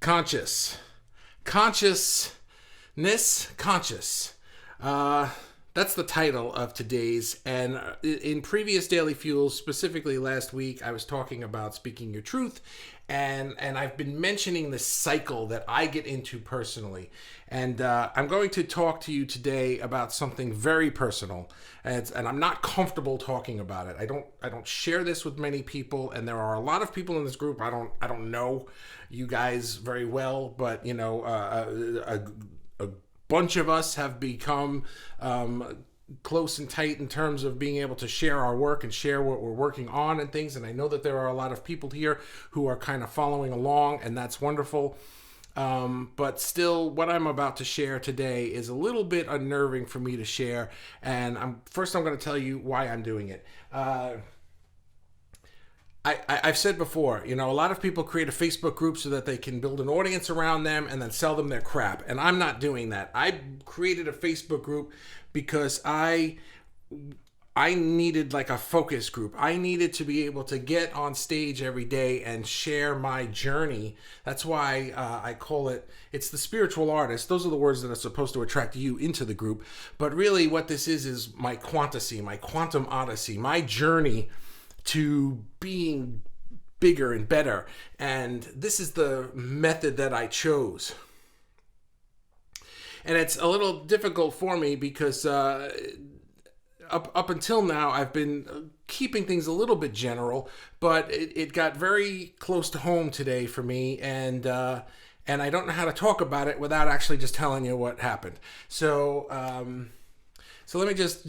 Conscious. Consciousness. Conscious. That's the title of today's. And in previous Daily Fuels, specifically last week, I was talking about speaking your truth. And I've been mentioning this cycle that I get into personally. And I'm going to talk to you today about something very personal. And I'm not comfortable talking about it. I don't share this with many people. And there are a lot of people in this group. I don't know you guys very well, but you know, a bunch of us have become close and tight in terms of being able to share our work and share what we're working on and things. And I know that there are a lot of people here who are kind of following along, and that's wonderful. But still, what I'm about to share today is a little bit unnerving for me to share. And I'm going to tell you why I'm doing it. I've said before, you know, a lot of people create a Facebook group so that they can build an audience around them and then sell them their crap. And I'm not doing that. I created a Facebook group because I needed like a focus group. I needed to be able to get on stage every day and share my journey. That's why I call it's the spiritual artist. Those are the words that are supposed to attract you into the group. But really what this is my quantasy, my quantum odyssey, my journey to being bigger and better. And this is the method that I chose. And it's a little difficult for me because up until now, I've been keeping things a little bit general, but it got very close to home today for me, and I don't know how to talk about it without actually just telling you what happened. So let me just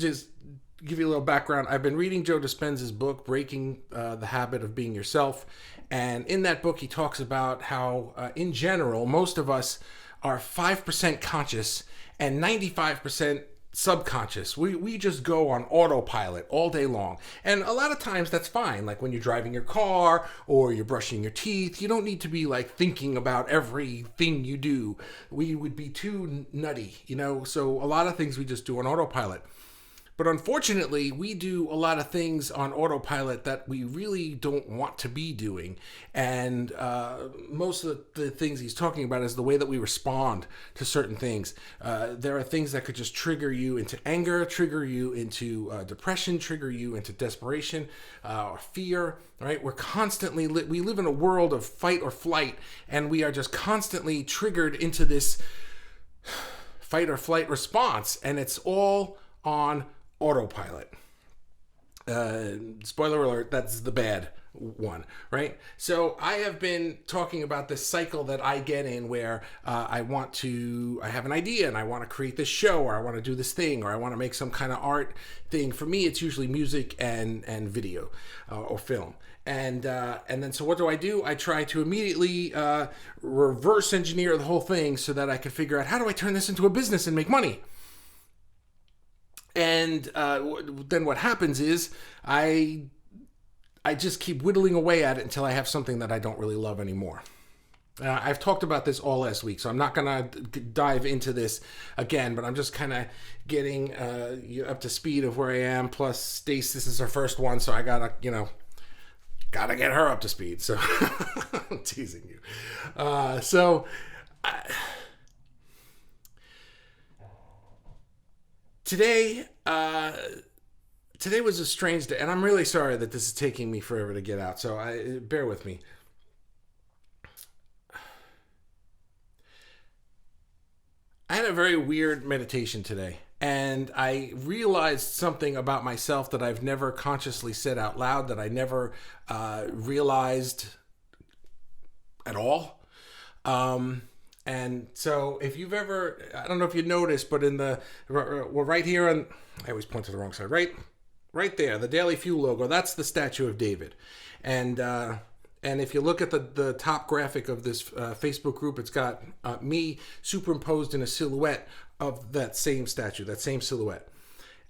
give you a little background. I've been reading Joe Dispenza's book, Breaking the Habit of Being Yourself, and in that book, he talks about how, in general, most of us are 5% conscious and 95% subconscious. We just go on autopilot all day long. And a lot of times that's fine. Like when you're driving your car or you're brushing your teeth, you don't need to be like thinking about everything you do. We would be too nutty, you know? So a lot of things we just do on autopilot. But unfortunately, we do a lot of things on autopilot that we really don't want to be doing. And most of the things he's talking about is the way that we respond to certain things. There are things that could just trigger you into anger, trigger you into depression, trigger you into desperation, fear, right? We live in a world of fight or flight, and we are just constantly triggered into this fight or flight response. And it's all on autopilot. Spoiler alert, that's the bad one, right? So I have been talking about this cycle that I get in where I have an idea and I want to create this show, or I want to do this thing, or I want to make some kind of art thing. For me, it's usually music and video or film. And then so what do? I try to immediately reverse engineer the whole thing so that I can figure out, how do I turn this into a business and make money? And then what happens is I just keep whittling away at it until I have something that I don't really love anymore. I've talked about this all last week, so I'm not going to dive into this again, but I'm just kind of getting you up to speed of where I am. Plus, Stace, this is her first one, so I gotta get her up to speed. So I'm teasing you. Today was a strange day, and I'm really sorry that this is taking me forever to get out, so bear with me. I had a very weird meditation today, and I realized something about myself that I've never consciously said out loud, that I never realized at all. And so if you've ever, I don't know if you noticed, but right here on, I always point to the wrong side, right there, the Daily Fuel logo, that's the statue of David. And if you look at the top graphic of this Facebook group, it's got me superimposed in a silhouette of that same statue, that same silhouette.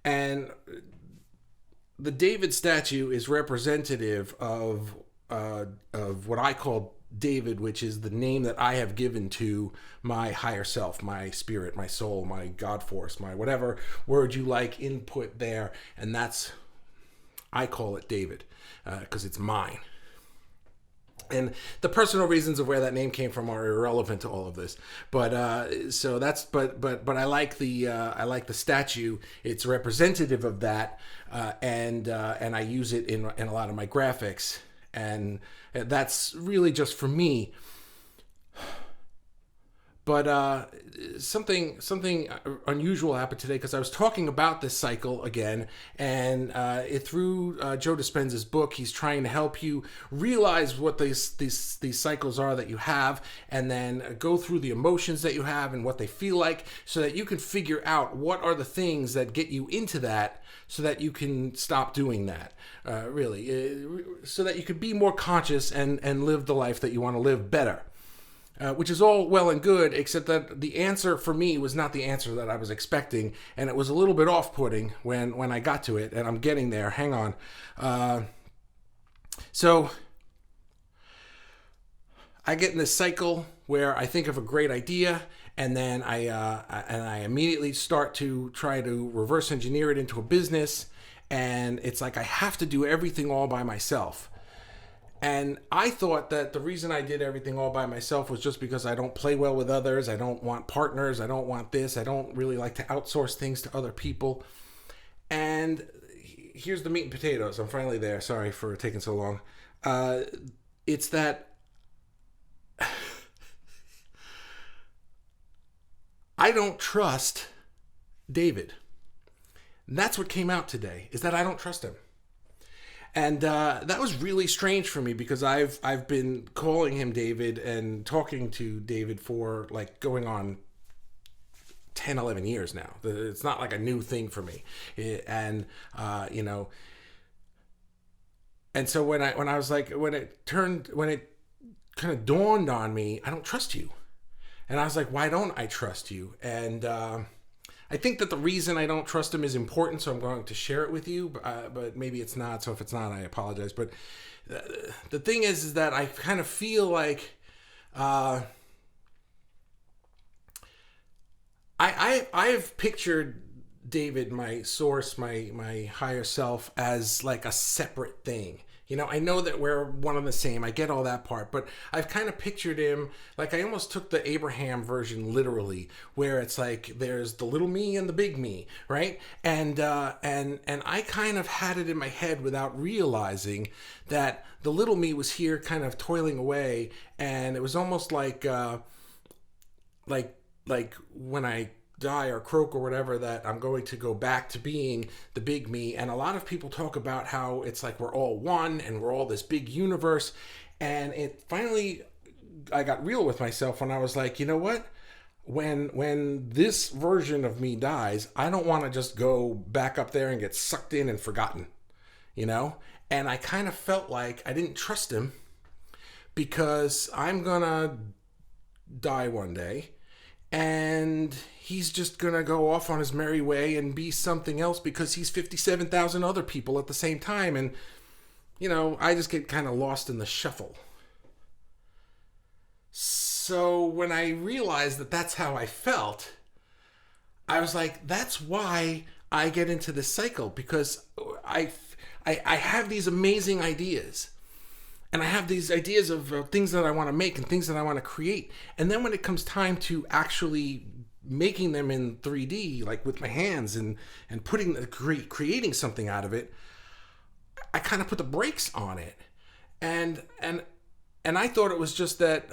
And the David statue is representative of what I call David, which is the name that I have given to my higher self, my spirit, my soul, my God force, my whatever word you like, input there. And I call it David, because it's mine. And the personal reasons of where that name came from are irrelevant to all of this. But so that's but I like the statue. It's representative of that, and I use it in a lot of my graphics, and that's really just for me. But something unusual happened today because I was talking about this cycle again, and through Joe Dispenza's book, he's trying to help you realize what these cycles are that you have, and then go through the emotions that you have and what they feel like, so that you can figure out what are the things that get you into that, so that you can stop doing that. So that you can be more conscious and live the life that you want to live better. Which is all well and good, except that the answer for me was not the answer that I was expecting, and it was a little bit off-putting when I got to it, and I'm getting there. Hang on. So I get in this cycle where I think of a great idea, and then I immediately start to try to reverse engineer it into a business, and it's like I have to do everything all by myself. And I thought that the reason I did everything all by myself was just because I don't play well with others. I don't want partners. I don't want this. I don't really like to outsource things to other people. And here's the meat and potatoes. I'm finally there. Sorry for taking so long. It's that I don't trust David. And that's what came out today, is that I don't trust him. And that was really strange for me because I've been calling him David and talking to David for like going on 10, 11 years now. It's not like a new thing for me. And so when I was like, when it kind of dawned on me, I don't trust you. And I was like, why don't I trust you? And I think that the reason I don't trust him is important, so I'm going to share it with you, but maybe it's not, so if it's not, I apologize. But the thing is that I kind of feel like I've pictured David, my source, my higher self, as like a separate thing. You know, I know that we're one and the same. I get all that part, but I've kind of pictured him like I almost took the Abraham version literally, where it's like there's the little me and the big me, right? And I kind of had it in my head without realizing that the little me was here, kind of toiling away, and it was almost like when I die or croak or whatever, that I'm going to go back to being the big me. And a lot of people talk about how it's like we're all one and we're all this big universe. And it finally, I got real with myself when I was like, you know what? When this version of me dies, I don't want to just go back up there and get sucked in and forgotten, you know? And I kind of felt like I didn't trust him because I'm gonna die one day, and he's just gonna go off on his merry way and be something else because he's 57,000 other people at the same time. And, you know, I just get kind of lost in the shuffle. So when I realized that that's how I felt, I was like, that's why I get into this cycle, because I have these amazing ideas. And I have these ideas of things that I want to make and things that I want to create. And then when it comes time to actually making them in 3D, like with my hands and creating something out of it, I kind of put the brakes on it. And I thought it was just that,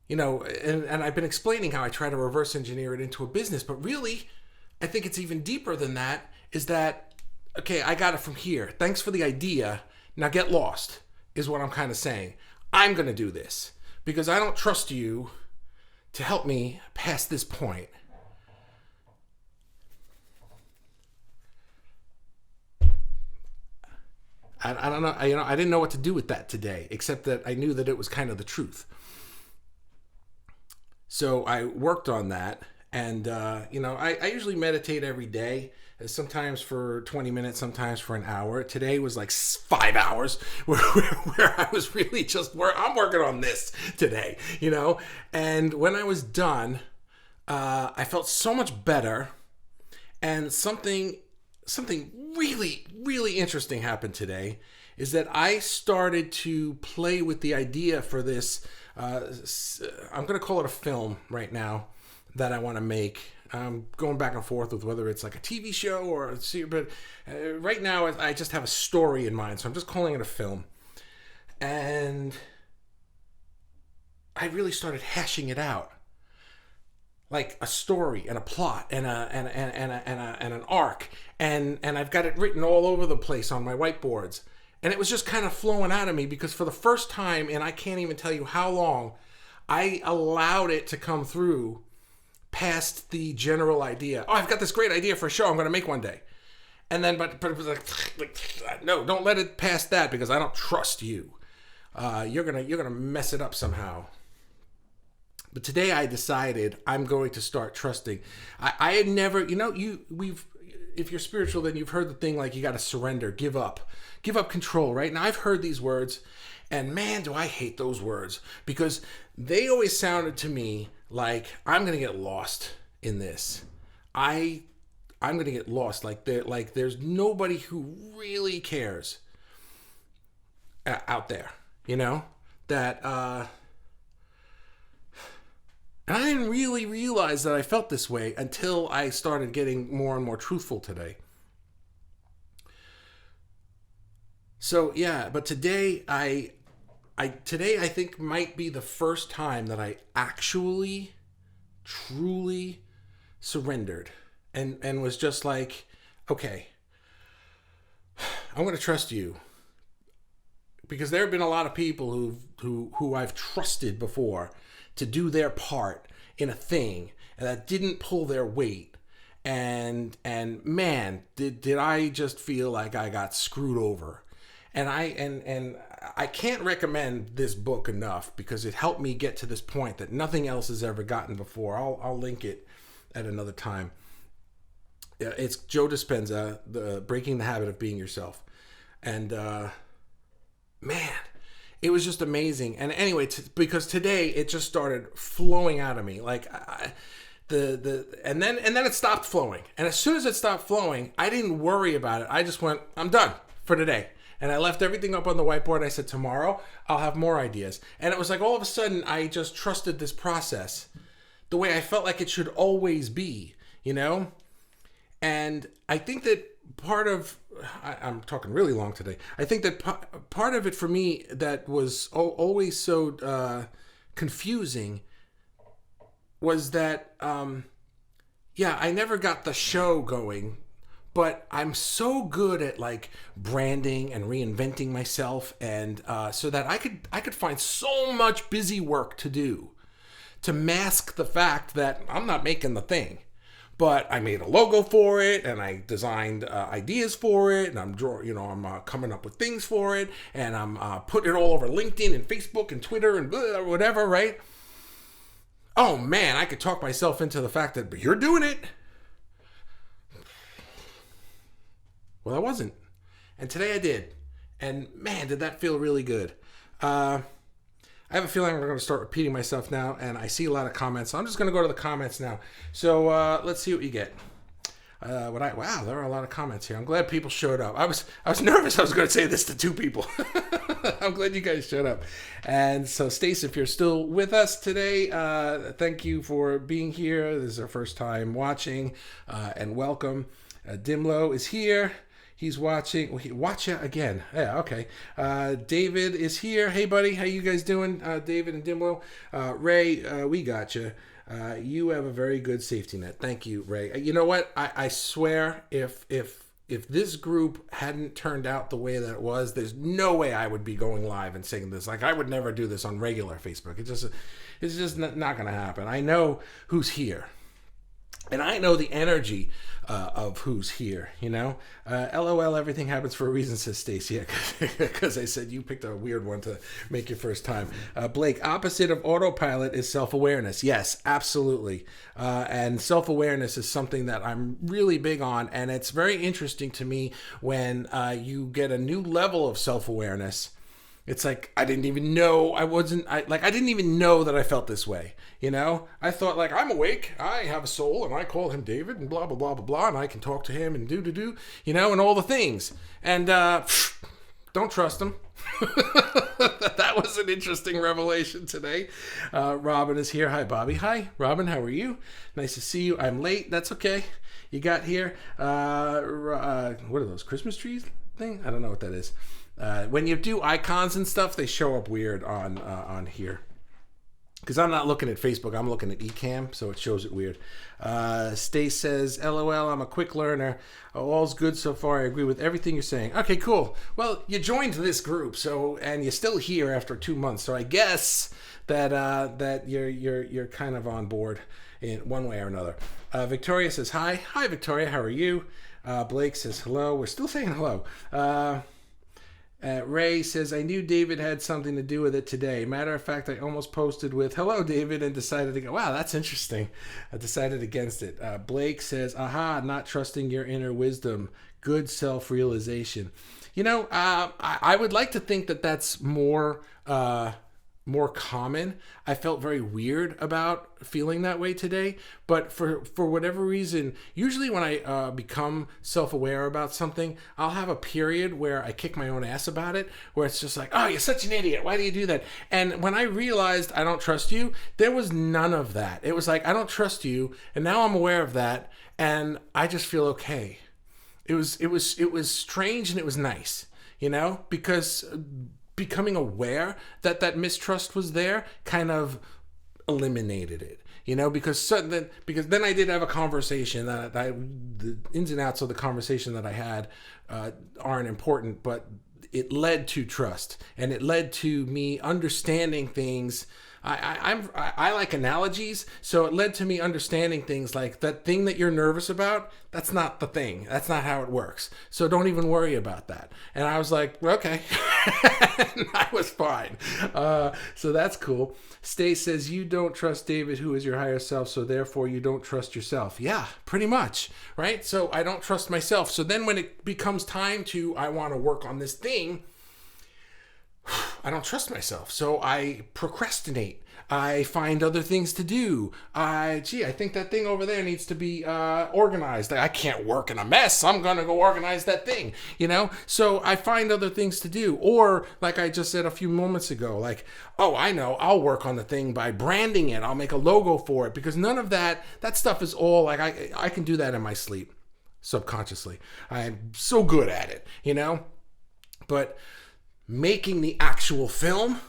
and I've been explaining how I try to reverse engineer it into a business, but really, I think it's even deeper than that, is that, okay, I got it from here. Thanks for the idea. Now get lost, is what I'm kind of saying. I'm going to do this because I don't trust you to help me past this point. I don't know. I didn't know what to do with that today, except that I knew that it was kind of the truth. So I worked on that, and I usually meditate every day. Sometimes for 20 minutes, sometimes for an hour. Today was like 5 hours where I was really just I'm working on this today, you know? And when I was done, I felt so much better, and something really, really interesting happened today. is that I started to play with the idea for this. I'm going to call it a film right now that I want to make. I'm going back and forth with whether it's like a TV show or a series, but right now I just have a story in mind, so I'm just calling it a film. And I really started hashing it out, like a story and a plot and an arc, and I've got it written all over the place on my whiteboards. And it was just kind of flowing out of me because for the first time, and I can't even tell you how long, I allowed it to come through past the general idea. Oh, I've got this great idea for a show I'm going to make one day. And then, but it was like, no, don't let it past that because I don't trust you. You're gonna mess it up somehow. But today I decided I'm going to start trusting. I had never, if you're spiritual, then you've heard the thing like you got to surrender, give up control, right? And I've heard these words, and man, do I hate those words because they always sounded to me like I'm going to get lost in this. I'm going to get lost. Like there's nobody who really cares out there, that, and I didn't really realize that I felt this way until I started getting more and more truthful today. So yeah, but today I think might be the first time that I actually, truly surrendered and was just like, okay, I'm going to trust you. Because there have been a lot of people who I've trusted before to do their part in a thing and that didn't pull their weight. And man, did I just feel like I got screwed over. And I can't recommend this book enough because it helped me get to this point that nothing else has ever gotten before. I'll link it at another time. It's Joe Dispenza, the Breaking the Habit of Being Yourself. And man, it was just amazing. And anyway, because today it just started flowing out of me, like and then it stopped flowing. And as soon as it stopped flowing, I didn't worry about it. I just went, I'm done for today. And I left everything up on the whiteboard. I said, tomorrow I'll have more ideas. And it was like all of a sudden I just trusted this process the way I felt like it should always be, And I think that I'm talking really long today. I think that part of it for me that was always so confusing was that, I never got the show going, but I'm so good at like branding and reinventing myself, and so that I could find so much busy work to do to mask the fact that I'm not making the thing. But I made a logo for it, and I designed ideas for it, and I'm coming up with things for it, and I'm putting it all over LinkedIn and Facebook and Twitter and blah, whatever, right? Oh man, I could talk myself into the fact that, but you're doing it. Well, I wasn't, and today I did, and man, did that feel really good. I have a feeling I'm going to start repeating myself now, and I see a lot of comments. So I'm just going to go to the comments now. So let's see what you get. Wow, there are a lot of comments here. I'm glad people showed up. I was nervous I was going to say this to two people. I'm glad you guys showed up. And so, Stace, if you're still with us today, thank you for being here. This is our first time watching, and welcome. Dimlo is here. He's watching. Watch it again. Yeah, okay. David is here. Hey, buddy. How you guys doing? David and Dimlo. Ray, we got you. You have a very good safety net. Thank you, Ray. You know what? I swear, if this group hadn't turned out the way that it was, there's no way I would be going live and saying this. Like, I would never do this on regular Facebook. It's just not going to happen. I know who's here. And I know the energy of who's here, LOL, everything happens for a reason, says Stacy. Because I said you picked a weird one to make your first time. Blake, opposite of autopilot is self-awareness. Yes, absolutely. And self-awareness is something that I'm really big on. And it's very interesting to me when you get a new level of self-awareness. It's like, I didn't even know I didn't even know that I felt this way. I thought like, I'm awake, I have a soul, and I call him David, and blah, blah, blah, blah, blah, and I can talk to him and do, and all the things. And don't Don't trust them. That was an interesting revelation today. Robin is here. Hi, Bobby. Hi, Robin. How are you? Nice to see you. I'm late. That's okay. You got here. What are those, Christmas trees thing? I don't know what that is. When you do icons and stuff, they show up weird on here. Because I'm not looking at Facebook, I'm looking at Ecamm, so it shows it weird. Stace says, LOL, I'm a quick learner. All's good so far. I agree with everything you're saying. Okay, cool. Well, you joined this group, and you're still here after 2 months. So I guess that you're kind of on board in one way or another. Victoria says, hi. Hi, Victoria. How are you? Blake says, hello. We're still saying hello. Ray says, I knew David had something to do with it today. Matter of fact, I almost posted with, hello, David, and decided to go, wow, that's interesting. I decided against it. Blake says, aha, not trusting your inner wisdom. Good self-realization. I would like to think that that's more common. I felt very weird about feeling that way today, but for whatever reason, usually when I become self-aware about something, I'll have a period where I kick my own ass about it, where it's just like, oh, you're such an idiot. Why do you do that? And when I realized I don't trust you, there was none of that. It was like, I don't trust you, and now I'm aware of that, and I just feel okay. It was strange and it was nice, because becoming aware that mistrust was there kind of eliminated it, because then I did have a conversation that the ins and outs of the conversation that I had aren't important, but it led to trust, and it led to me understanding things. I like analogies, so it led to me understanding things like that thing that you're nervous about. That's not the thing. That's not how it works. So don't even worry about that. And I was like, okay, and I was fine. So that's cool. Stace says, you don't trust David, who is your higher self, so therefore you don't trust yourself. Yeah, pretty much, right? So I don't trust myself. So then when it becomes time I want to work on this thing, I don't trust myself, so I procrastinate. I find other things to do. I think that thing over there needs to be organized. I can't work in a mess. I'm going to go organize that thing, So I find other things to do. Or, like I just said a few moments ago, like, oh, I know, I'll work on the thing by branding it. I'll make a logo for it. Because none of that stuff is all, like, I can do that in my sleep, subconsciously. I'm so good at it, But making the actual film,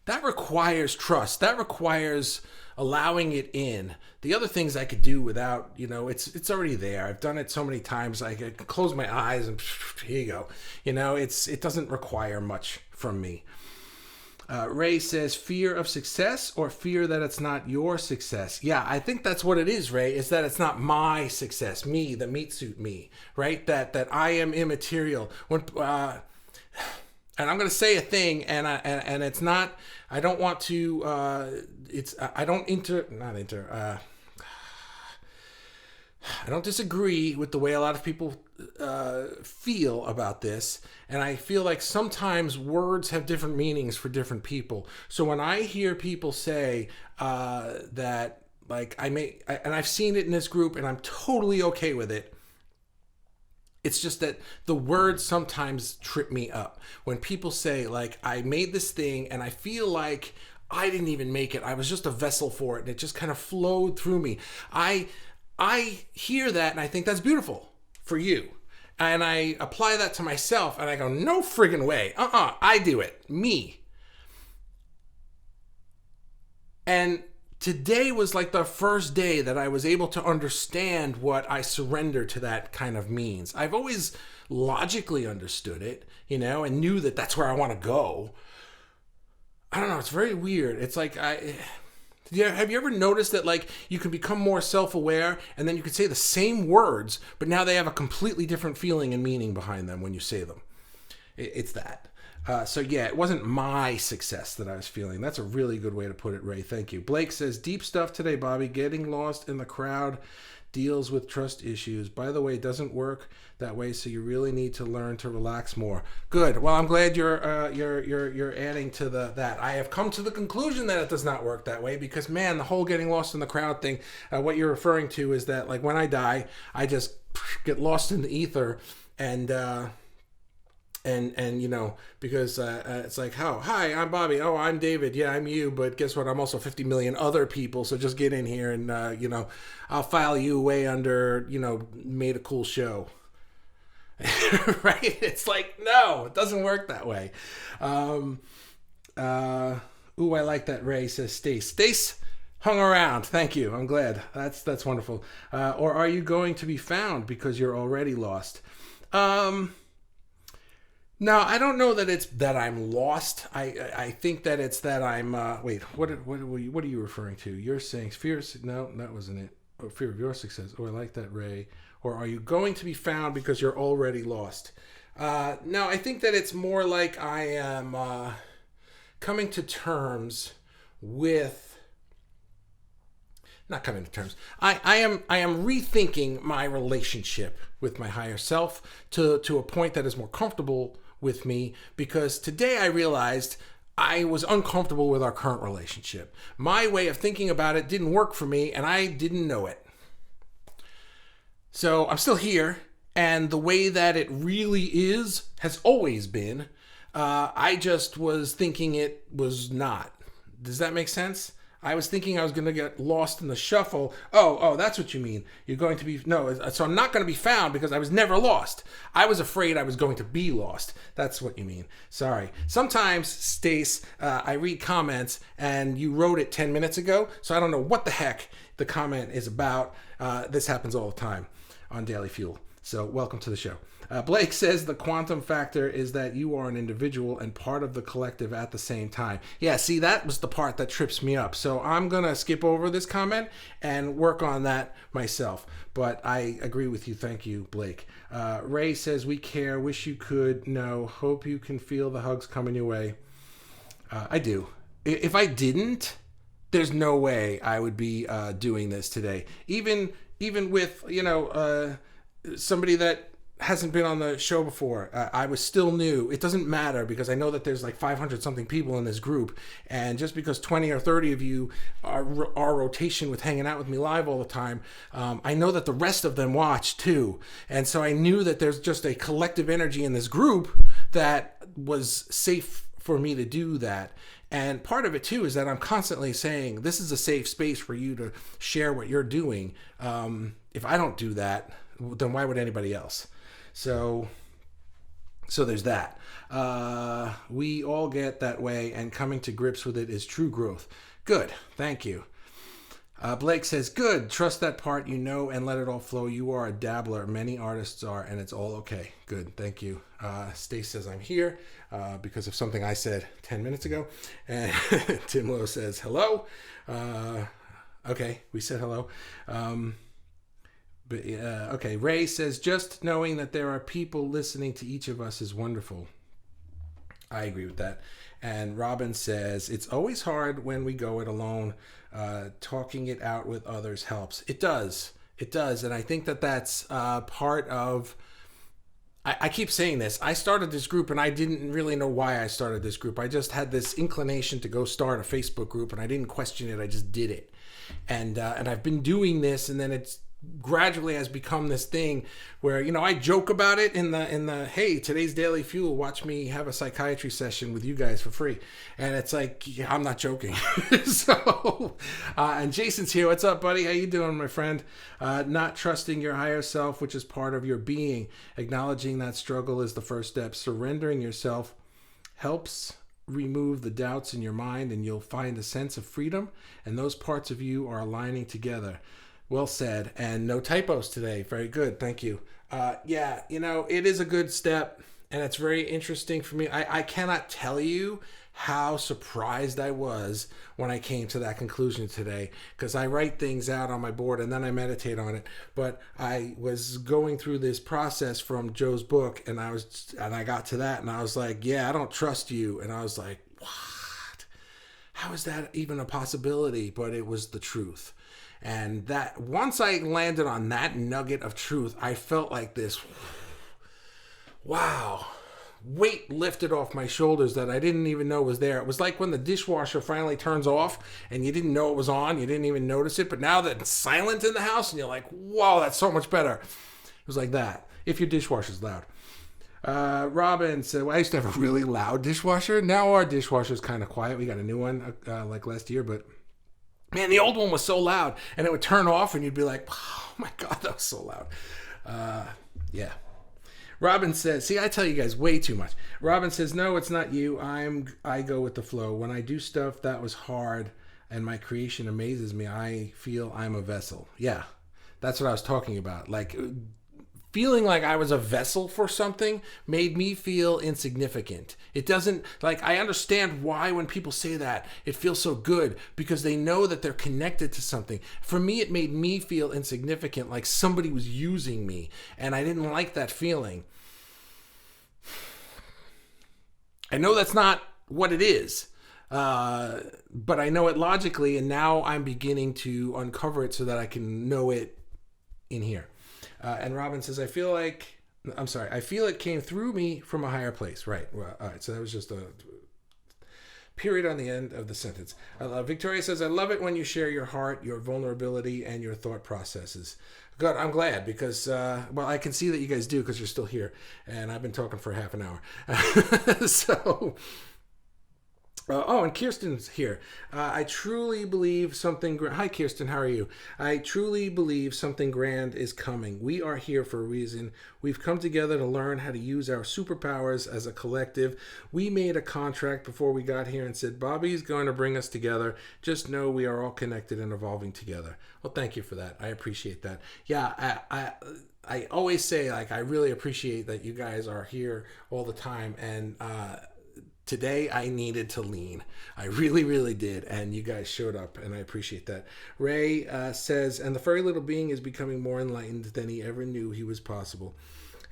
that requires trust. That requires allowing it in. The other things I could do without, it's already there. I've done it so many times. I could close my eyes and here you go. It doesn't require much from me. Ray says, fear of success or fear that it's not your success? Yeah, I think that's what it is, Ray, is that it's not my success, me, the meat suit me, right? That I am immaterial. And I'm going to say a thing, and it's not, I don't want to, I don't disagree with the way a lot of people feel about this, and I feel like sometimes words have different meanings for different people. So when I hear people say that, like, and I've seen it in this group, and I'm totally okay with it, it's just that the words sometimes trip me up. When people say, like, I made this thing and I feel like I didn't even make it. I was just a vessel for it and it just kind of flowed through me. I hear that and I think that's beautiful for you. And I apply that to myself and I go, no friggin' way. I do it. Me. And today was like the first day that I was able to understand what I surrender to that kind of means. I've always logically understood it, and knew that that's where I want to go. I don't know. It's very weird. It's like, have you ever noticed that, like, you can become more self-aware and then you can say the same words, but now they have a completely different feeling and meaning behind them when you say them? It's that. So yeah, it wasn't my success that I was feeling. That's a really good way to put it, Ray. Thank you. Blake says, deep stuff today, Bobby. Getting lost in the crowd deals with trust issues. By the way, it doesn't work that way, so you really need to learn to relax more. Good. Well, I'm glad you're adding to that. I have come to the conclusion that it does not work that way because, man, the whole getting lost in the crowd thing, what you're referring to is that, like, when I die, I just get lost in the ether and and because it's like, oh, hi, I'm Bobby. Oh, I'm David. Yeah, I'm you. But guess what? I'm also 50 million other people. So just get in here and I'll file you away under made a cool show. Right? It's like, no, it doesn't work that way. Ooh, I like that. Ray says Stace hung around. Thank you. I'm glad. That's wonderful. Or are you going to be found because you're already lost? No, I don't know that it's that I'm lost. I think that it's that I'm. Wait, what are you referring to? You're saying fear. No, that wasn't it. Oh, fear of your success. Oh, I like that, Ray. Or are you going to be found because you're already lost? No, I think that it's more like I am coming to terms with. Not coming to terms. I am rethinking my relationship with my higher self to a point that is more comfortable with me, because today I realized I was uncomfortable with our current relationship. My way of thinking about it didn't work for me, and I didn't know it. So I'm still here, and the way that it really is has always been. I just was thinking it was not. Does that make sense? I was thinking I was going to get lost in the shuffle. Oh, that's what you mean. You're going to be... No, so I'm not going to be found because I was never lost. I was afraid I was going to be lost. That's what you mean. Sorry. Sometimes, Stace, I read comments and you wrote it 10 minutes ago, so I don't know what the heck the comment is about. This happens all the time on Daily Fuel. So welcome to the show. Blake says the quantum factor is that you are an individual and part of the collective at the same time. Yeah, see, that was the part that trips me up. So I'm going to skip over this comment and work on that myself. But I agree with you. Thank you, Blake. Ray says, we care. Wish you could. No. Hope you can feel the hugs coming your way. I do. If I didn't, there's no way I would be doing this today. Even with, somebody that hasn't been on the show before, I was still new. It doesn't matter because I know that there's like 500 something people in this group, and just because 20 or 30 of you are rotation with hanging out with me live all the time, I know that the rest of them watch too, and so I knew that there's just a collective energy in this group that was safe for me to do that. And part of it too is that I'm constantly saying this is a safe space for you to share what you're doing. If I don't do that, then why would anybody else? So there's that. We all get that way, and coming to grips with it is true growth. Good. Thank you. Blake says, good. Trust that part, and let it all flow. You are a dabbler. Many artists are, and it's all okay. Good. Thank you. Stace says, I'm here because of something I said 10 minutes ago. And Tim Lowe says, hello. Okay, we said hello. Okay, Ray says, just knowing that there are people listening to each of us is wonderful. I agree with that. And Robin says, it's always hard when we go it alone. Talking it out with others helps. It does. And I think that that's part of... I keep saying this. I started this group and I didn't really know why I started this group. I just had this inclination to go start a Facebook group and I didn't question it. I just did it. And I've been doing this, and then it's gradually has become this thing where I joke about it in the hey, today's Daily Fuel, watch me have a psychiatry session with you guys for free, and it's like, yeah, I'm not joking. So and Jason's here. What's up, buddy? How you doing, my friend? Not trusting your higher self, which is part of your being. Acknowledging that struggle is the first step. Surrendering yourself helps remove the doubts in your mind, and you'll find a sense of freedom, and those parts of you are aligning together. Well said. And no typos today. Very good. Thank you. Yeah, it is a good step, and it's very interesting for me. I cannot tell you how surprised I was when I came to that conclusion today, because I write things out on my board and then I meditate on it. But I was going through this process from Joe's book, and I got to that, and I was like, yeah, I don't trust you. And I was like, what? How is that even a possibility? But it was the truth. And that once I landed on that nugget of truth, I felt like this, wow, weight lifted off my shoulders that I didn't even know was there. It was like when the dishwasher finally turns off and you didn't know it was on, you didn't even notice it, but now that it's silent in the house and you're like, wow, that's so much better. It was like that, if your dishwasher's loud. Robin said, well, I used to have a really loud dishwasher. Now our dishwasher is kind of quiet. We got a new one like last year, but man, the old one was so loud, and it would turn off, and you'd be like, oh my God, that was so loud. Yeah. Robin says, see, I tell you guys way too much. Robin says, no, it's not you. I go with the flow. When I do stuff that was hard and my creation amazes me, I feel I'm a vessel. Yeah, that's what I was talking about. Like, feeling like I was a vessel for something made me feel insignificant. It doesn't, like, I understand why when people say that, it feels so good because they know that they're connected to something. For me, it made me feel insignificant, like somebody was using me, and I didn't like that feeling. I know that's not what it is, but I know it logically, and now I'm beginning to uncover it so that I can know it in here. And Robin says, I feel it came through me from a higher place. Right. Well, all right. So that was just a period on the end of the sentence. Victoria says, I love it when you share your heart, your vulnerability, and your thought processes. Good. I'm glad because, well, I can see that you guys do because you're still here. And I've been talking for half an hour. So... and Kirsten's here. I truly believe something... Hi, Kirsten. How are you? I truly believe something grand is coming. We are here for a reason. We've come together to learn how to use our superpowers as a collective. We made a contract before we got here and said, Bobby's going to bring us together. Just know we are all connected and evolving together. Well, thank you for that. I appreciate that. Yeah, I always say, like, I really appreciate that you guys are here all the time. And... today I needed to lean. I really, really did. And you guys showed up and I appreciate that. Ray says, and the furry little being is becoming more enlightened than he ever knew he was possible.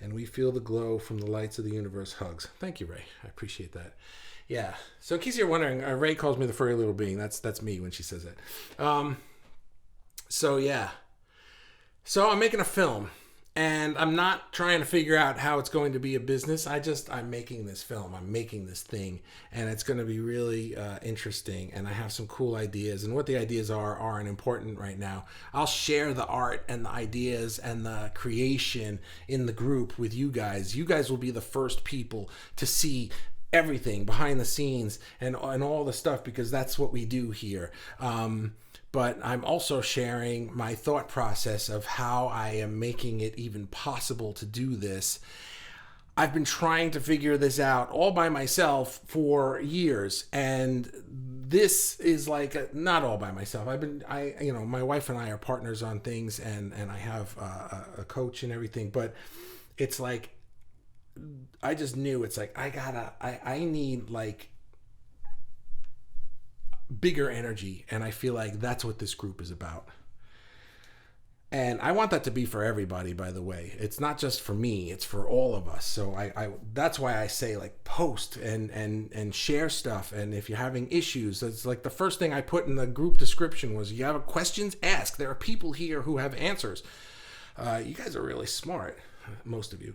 And we feel the glow from the lights of the universe. Hugs. Thank you, Ray. I appreciate that. Yeah. So in case you're wondering, Ray calls me the furry little being. That's me when she says that. So yeah. So I'm making a film. And I'm not trying to figure out how it's going to be a business. I'm making this film. I'm making this thing. And it's going to be really interesting. And I have some cool ideas. And what the ideas aren't important right now. I'll share the art and the ideas and the creation in the group with you guys. You guys will be the first people to see everything behind the scenes and all the stuff because that's what we do here. But I'm also sharing my thought process of how I am making it even possible to do this. I've been trying to figure this out all by myself for years, and this is like not all by myself. My wife and I are partners on things, and I have a coach and everything. But it's like I just knew it's like I need like bigger energy, and I feel like that's what this group is about. And I want that to be for everybody, by the way. It's not just for me, it's for all of us. So I that's why I say, like, post and share stuff. And if you're having issues, it's like the first thing I put in the group description was, you have questions, ask. There are people here who have answers. You guys are really smart, most of you.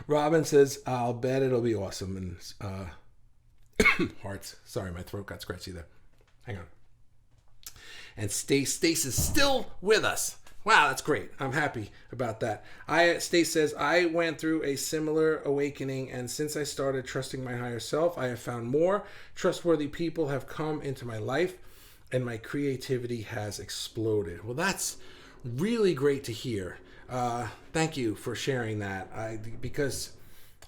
Robin says, I'll bet it'll be awesome. And hearts. Sorry, my throat got scratchy there. Hang on. And Stace is still with us. Wow, that's great. I'm happy about that. Stace says, I went through a similar awakening, and since I started trusting my higher self, I have found more trustworthy people have come into my life, and my creativity has exploded. Well, that's really great to hear. Thank you for sharing that. Because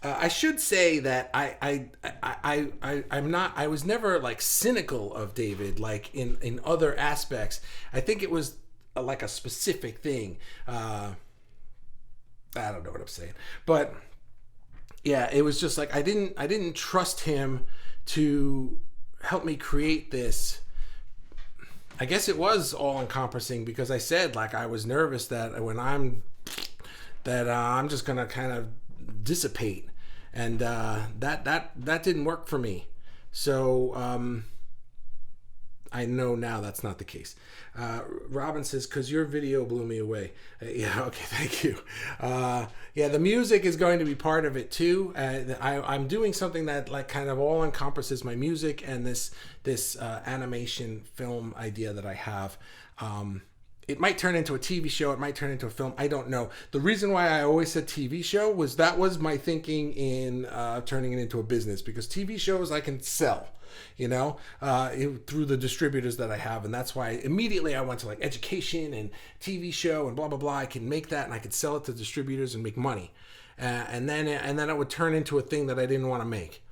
I should say that I'm not. I was never like cynical of David, like in other aspects. I think it was like a specific thing. I don't know what I'm saying, but yeah, it was just like I didn't trust him to help me create this. I guess it was all encompassing because I said, like, I was nervous that when I'm just gonna kind of dissipate. And that didn't work for me. So I know now that's not the case. Robin says, because your video blew me away. Yeah, okay, thank you. Yeah, the music is going to be part of it too. I'm doing something that like kind of all encompasses my music and this animation film idea that I have. it might turn into a TV show. It might turn into a film. I don't know. The reason why I always said TV show was that was my thinking in turning it into a business, because TV shows I can sell, through the distributors that I have. And that's why immediately I went to like education and TV show and blah, blah, blah. I can make that and I could sell it to distributors and make money. And then it would turn into a thing that I didn't want to make,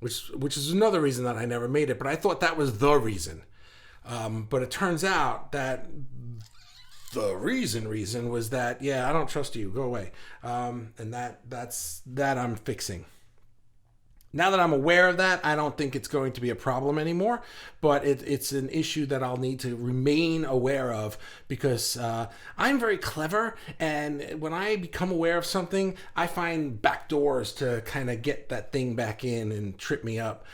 which is another reason that I never made it. But I thought that was the reason. But it turns out that the reason was that, I don't trust you, go away. And that's I'm fixing. Now that I'm aware of that, I don't think it's going to be a problem anymore, but it's an issue that I'll need to remain aware of, because I'm very clever, and when I become aware of something, I find back doors to kind of get that thing back in and trip me up.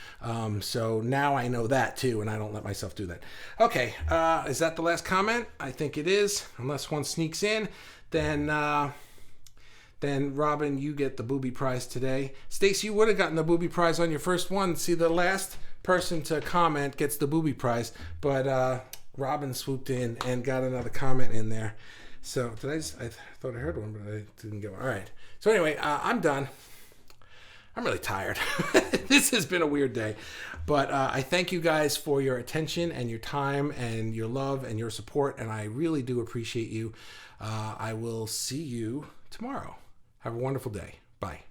So now I know that too, and I don't let myself do that. Okay, is that the last comment? I think it is, unless one sneaks in. Then Robin, you get the booby prize today. Stacy, you would have gotten the booby prize on your first one. See, the last person to comment gets the booby prize, but Robin swooped in and got another comment in there. So I thought I heard one, but I didn't get one. All right. So anyway, I'm done. I'm really tired. This has been a weird day, but I thank you guys for your attention and your time and your love and your support, and I really do appreciate you. I will see you tomorrow. Have a wonderful day. Bye.